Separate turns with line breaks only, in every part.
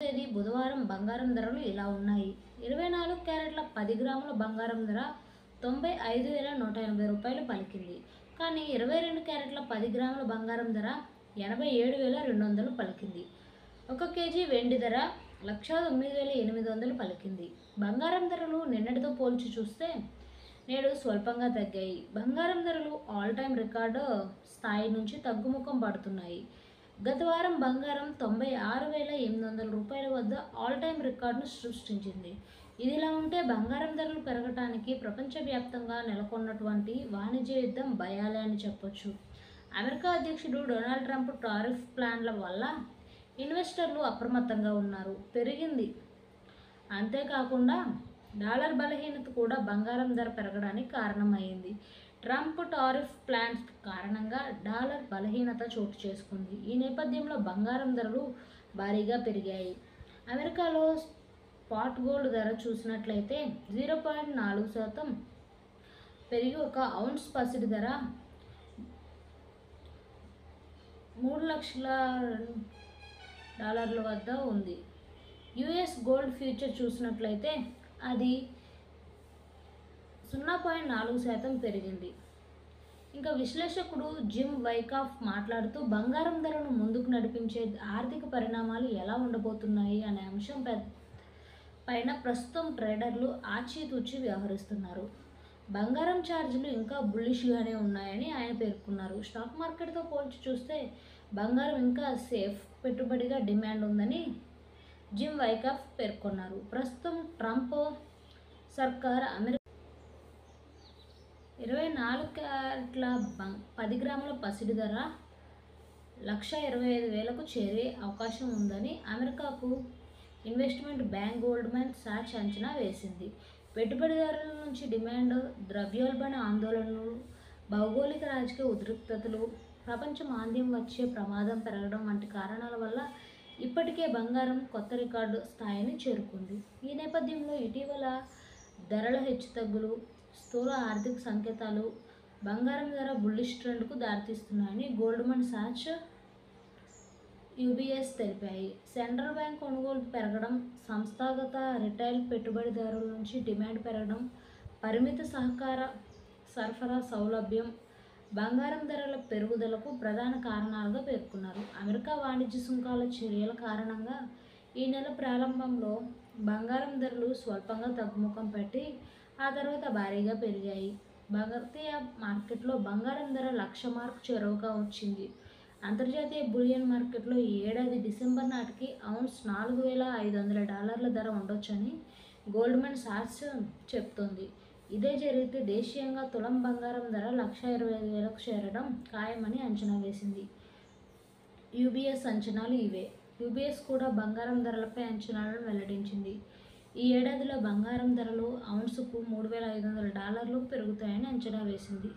తేదీ బుధవారం బంగారం ధరలు ఇలా ఉన్నాయి. 24 క్యారెట్ల 10 గ్రాముల బంగారం ధర 95,180 పలికింది. కానీ 22 క్యారెట్ల 10 గ్రాముల బంగారం ధర 87,200 పలికింది. 1 కేజీ వెండి ధర 1,09,800 పలికింది. బంగారం ధరలు నిన్నటితో పోల్చి చూస్తే నేడు స్వల్పంగా తగ్గాయి. బంగారం ధరలు ఆల్ టైమ్ రికార్డు స్థాయి నుంచి తగ్గుముఖం పడుతున్నాయి. గత వారం బంగారం 96,800 వద్ద ఆల్ టైమ్ రికార్డును సృష్టించింది. ఇదిలా ఉంటే బంగారం ధరలు పెరగటానికి ప్రపంచవ్యాప్తంగా నెలకొన్నటువంటి వాణిజ్య యుద్ధం భయాలే అని చెప్పొచ్చు. అమెరికా అధ్యక్షుడు డొనాల్డ్ ట్రంప్ టారిఫ్ ప్లాన్ల వల్ల ఇన్వెస్టర్లు అప్రమత్తంగా ఉన్నారు. పెరిగింది. అంతేకాకుండా డాలర్ బలహీనత కూడా బంగారం ధర పెరగడానికి కారణమైంది. ట్రంప్ టారిఫ్ ప్లాన్స్ కారణంగా డాలర్ బలహీనత చోటు చేసుకుంది. ఈ నేపథ్యంలో బంగారం ధరలు భారీగా పెరిగాయి. అమెరికాలో స్పాట్ గోల్డ్ ధర చూసినట్లయితే 0.4% పెరిగి 1 ఔన్స్ పసిడి ధర $3,00,000 వద్ద ఉంది. యుఎస్ గోల్డ్ ఫ్యూచర్ చూసినట్లయితే అది 0.4% పెరిగింది. ఇంకా విశ్లేషకుడు జిమ్ వైకాఫ్ మాట్లాడుతూ బంగారం ధరను ముందుకు నడిపించే ఆర్థిక పరిణామాలు ఎలా ఉండబోతున్నాయి అనే అంశం పైన ప్రస్తుతం ట్రేడర్లు ఆచితూచి వ్యవహరిస్తున్నారు. బంగారం ఛార్జీలు ఇంకా బుల్లిష్గానే ఉన్నాయని ఆయన పేర్కొన్నారు. స్టాక్ మార్కెట్తో పోల్చి చూస్తే బంగారం ఇంకా సేఫ్ పెట్టుబడిగా డిమాండ్ ఉందని జిమ్ వైకాఫ్ పేర్కొన్నారు. ప్రస్తుతం ట్రంప్ సర్కార్ అమెరికా 24 క్యారెట్ల 10 గ్రాముల పసిడి ధర 1,25,000కు చేరే అవకాశం ఉందని అమెరికాకు ఇన్వెస్ట్మెంట్ బ్యాంక్ గోల్డ్మన్ సాచ్ అంచనా వేసింది. పెట్టుబడిదారుల నుంచి డిమాండ్, ద్రవ్యోల్బణ ఆందోళనలు, భౌగోళిక రాజకీయ ఉద్రిక్తతలు, ప్రపంచ మాంద్యం వచ్చే ప్రమాదం పెరగడం వంటి కారణాల వల్ల ఇప్పటికే బంగారం కొత్త రికార్డు స్థాయిని చేరుకుంది. ఈ నేపథ్యంలో ఇటీవల ధరల హెచ్చుతగ్గులు, స్థూల ఆర్థిక సంకేతాలు బంగారం ధర బుల్లిష్ ట్రెండ్కు దారితీస్తున్నాయని గోల్డ్మన్ సాచ్, యూబీఎస్ తెలిపాయి. సెంట్రల్ బ్యాంక్ కొనుగోలు పెరగడం, సంస్థాగత రిటైల్ పెట్టుబడిదారుల నుంచి డిమాండ్ పెరగడం, పరిమిత సహకార సరఫరా సౌలభ్యం బంగారం ధరల పెరుగుదలకు ప్రధాన కారణాలుగా పేర్కొన్నారు. అమెరికా వాణిజ్య సుంకాల చర్యల కారణంగా ఈ నెల ప్రారంభంలో బంగారం ధరలు స్వల్పంగా తగ్గుముఖం పెట్టి ఆ తర్వాత భారీగా పెరిగాయి. భారతీయ మార్కెట్లో బంగారం ధర 1,00,000 మార్కు చేరువగా వచ్చింది. అంతర్జాతీయ బులియన్ మార్కెట్లో ఈ ఏడాది డిసెంబర్ నాటికి ఔన్స్ $4,500 ధర ఉండొచ్చని గోల్డ్మన్ సాచ్ చెప్తోంది. ఇదే జరిగితే దేశీయంగా తులం బంగారం ధర 1,25,000కు చేరడం ఖాయమని అంచనా వేసింది. యూబీఎస్ అంచనాలు ఇవే. యూబీఎస్ కూడా బంగారం ధరలపై అంచనాలను వెల్లడించింది. ఈ ఏడాదిలో బంగారం ధరలు ఔన్సుకు $3,500 పెరుగుతాయని అంచనా వేసింది.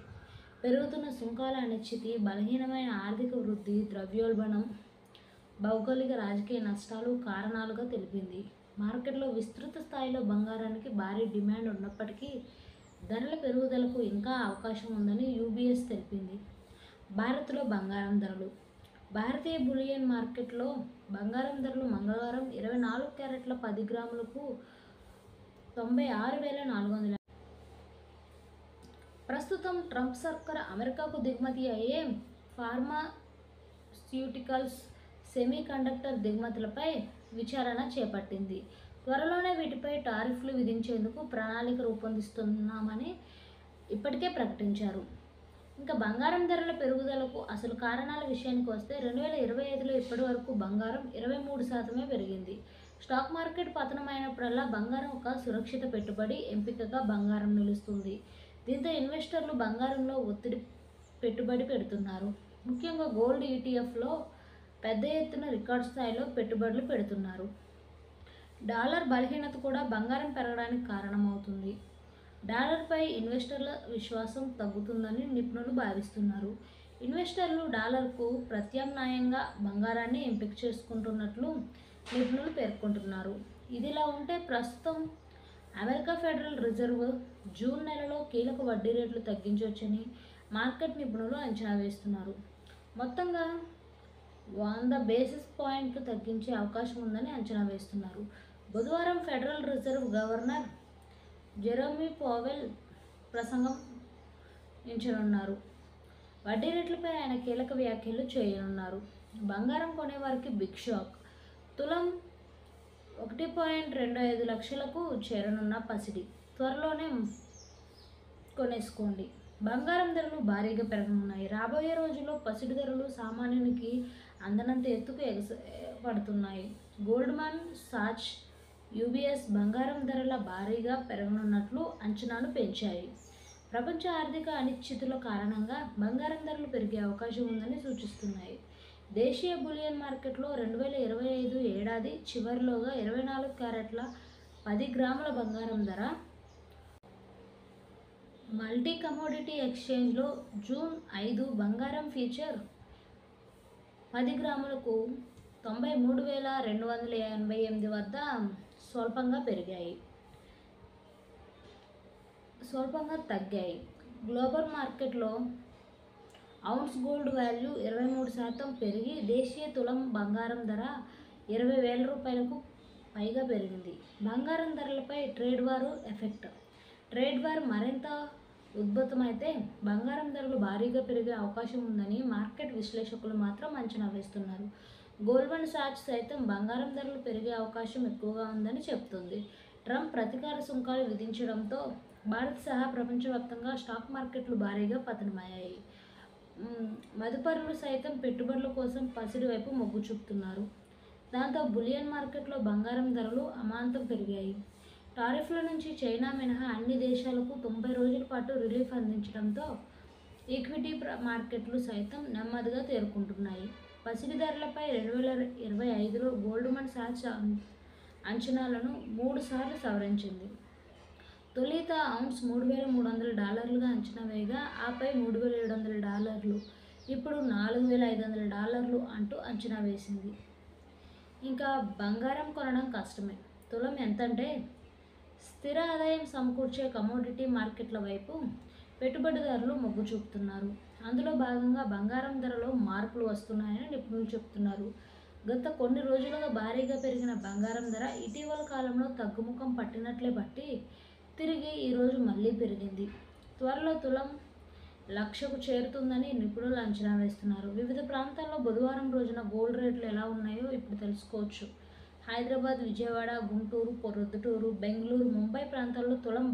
పెరుగుతున్న సుంకాల అనిశ్చితి, బలహీనమైన ఆర్థిక వృద్ధి, ద్రవ్యోల్బణం, భౌగోళిక రాజకీయ నష్టాలు కారణాలుగా తెలిపింది. మార్కెట్లో విస్తృత స్థాయిలో బంగారానికి భారీ డిమాండ్ ఉన్నప్పటికీ ధరల పెరుగుదలకు ఇంకా అవకాశం ఉందని యూబీఎస్ తెలిపింది. భారత్లో బంగారం ధరలు. భారతీయ బులియన్ మార్కెట్లో బంగారం ధరలు మంగళవారం 24 క్యారెట్ల 10 గ్రాములకు 96,400. ప్రస్తుతం ట్రంప్ సర్కార్ అమెరికాకు దిగుమతి అయ్యే ఫార్మాస్యూటికల్స్, సెమీ కండక్టర్ దిగుమతులపై విచారణ చేపట్టింది. త్వరలోనే వీటిపై టారిఫ్లు విధించేందుకు ప్రణాళిక రూపొందిస్తున్నామని ఇప్పటికే ప్రకటించారు. ఇంకా బంగారం ధరల పెరుగుదలకు అసలు కారణాల విషయానికి వస్తే 2025లో ఇప్పటి వరకు బంగారం 23% పెరిగింది. స్టాక్ మార్కెట్ పతనమైనప్పుడల్లా బంగారం ఒక సురక్షిత పెట్టుబడి ఎంపికగా బంగారం నిలుస్తుంది. దీంతో ఇన్వెస్టర్లు బంగారంలో ఒత్తిడి పెట్టుబడి పెడుతున్నారు. ముఖ్యంగా గోల్డ్ ఈటీఎఫ్లో పెద్ద ఎత్తున రికార్డు స్థాయిలో పెట్టుబడులు పెడుతున్నారు. డాలర్ బలహీనత కూడా బంగారం పెరగడానికి కారణమవుతుంది. డాలర్పై ఇన్వెస్టర్ల విశ్వాసం తగ్గుతుందని నిపుణులు భావిస్తున్నారు. ఇన్వెస్టర్లు డాలర్కు ప్రత్యామ్నాయంగా బంగారాన్ని ఎంపిక చేసుకుంటున్నట్లు నిపుణులు పేర్కొంటున్నారు. ఇదిలా ఉంటే ప్రస్తుతం అమెరికా ఫెడరల్ రిజర్వ్ జూన్ నెలలో కీలక వడ్డీ రేట్లు తగ్గించవచ్చని మార్కెట్ నిపుణులు అంచనా వేస్తున్నారు. మొత్తంగా 100 బేసిస్ పాయింట్లు తగ్గించే అవకాశం ఉందని అంచనా వేస్తున్నారు. బుధవారం ఫెడరల్ రిజర్వ్ గవర్నర్ జెరోమీ పవెల్ ప్రసంగం ఇచ్చనున్నారు. వడ్డీ రేట్లపై ఆయన కీలక వ్యాఖ్యలు చేయనున్నారు. బంగారం కొనేవారికి బిగ్ షాక్. తులం 1.25 లక్షలకు చేరనున్న పసిడి త్వరలోనే కొనేసుకోండి. బంగారం ధరలు భారీగా పెరగనున్నాయి. రాబోయే రోజుల్లో పసిడి ధరలు సామాన్యునికి అందనంత ఎత్తుకు ఎగపడుతున్నాయి. గోల్డ్మాన్ సాచ్, యూబీఎస్ బంగారం ధరల భారీగా పెరగనున్నట్లు అంచనాను పెంచాయి. ప్రపంచ ఆర్థిక అనిశ్చితుల కారణంగా బంగారం ధరలు పెరిగే అవకాశం ఉందని సూచిస్తున్నాయి. దేశీయ బులియన్ మార్కెట్లో 2025 ఏడాది చివరిలోగా 24 క్యారెట్ల 10 గ్రాముల బంగారం ధర మల్టీ కమోడిటీ ఎక్స్చేంజ్లో జూన్ 5 బంగారం ఫ్యూచర్ 10 గ్రాములకు 93,288 వద్ద స్వల్పంగా తగ్గాయి. గ్లోబల్ మార్కెట్లో ఔన్స్ గోల్డ్ వాల్యూ 23% పెరిగి దేశీయ తులం బంగారం ధర 20,000 రూపాయలకు పైగా పెరిగింది. బంగారం ధరలపై trade war effect. Trade war మరింత ఉధృతమైతే బంగారం ధరలు భారీగా పెరిగే అవకాశం ఉందని మార్కెట్ విశ్లేషకులు మాత్రం అంచనా వేస్తున్నారు. గోల్డ్మాన్ సాచ్ సైతం బంగారం ధరలు పెరిగే అవకాశం ఎక్కువగా ఉందని చెబుతోంది. ట్రంప్ ప్రతీకార సుంకాలు విధించడంతో భారత్ సహా ప్రపంచవ్యాప్తంగా స్టాక్ మార్కెట్లు భారీగా పతనమయ్యాయి. మదుపరులు సైతం పెట్టుబడుల కోసం పసిడి వైపు మొగ్గు చూపుతున్నారు. దాంతో బులియన్ మార్కెట్లో బంగారం ధరలు అమాంతం పెరిగాయి. టారిఫ్ల నుంచి చైనా మినహా అన్ని దేశాలకు 90 రోజుల పాటు రిలీఫ్ అందించడంతో ఈక్విటీ మార్కెట్లు సైతం నెమ్మదిగా తేరుకుంటున్నాయి. పసిడి ధరలపై 2025లో గోల్డ్మాన్ సాచ్ అంచనాలను 3 సార్లు సవరించింది. తొలుత ఔన్స్ $3,300గా అంచనా వేయగా ఆపై $3,700, ఇప్పుడు $4,500 అంటూ అంచనా వేసింది. ఇంకా బంగారం కొనడం కష్టమే. తులం ఎంతంటే స్థిర ఆదాయం సమకూర్చే కమోడిటీ మార్కెట్ల వైపు పెట్టుబడిదారులు మొగ్గు చూపుతున్నారు. అందులో భాగంగా బంగారం ధరలో మార్పులు వస్తున్నాయని నిపుణులు చెబుతున్నారు. గత కొన్ని రోజులుగా భారీగా పెరిగిన బంగారం ధర ఇటీవల కాలంలో తగ్గుముఖం పట్టినట్లే బట్టి తిరిగి ఈరోజు మళ్ళీ పెరిగింది. త్వరలో తులం 1,00,000కు చేరుతుందని నిపుణులు అంచనా వేస్తున్నారు. వివిధ ప్రాంతాల్లో బుధవారం రోజున గోల్డ్ రేట్లు ఎలా ఉన్నాయో ఇప్పుడు తెలుసుకోవచ్చు. హైదరాబాద్, విజయవాడ, గుంటూరు, ప్రొద్దుటూరు, బెంగళూరు, ముంబై ప్రాంతాల్లో తులం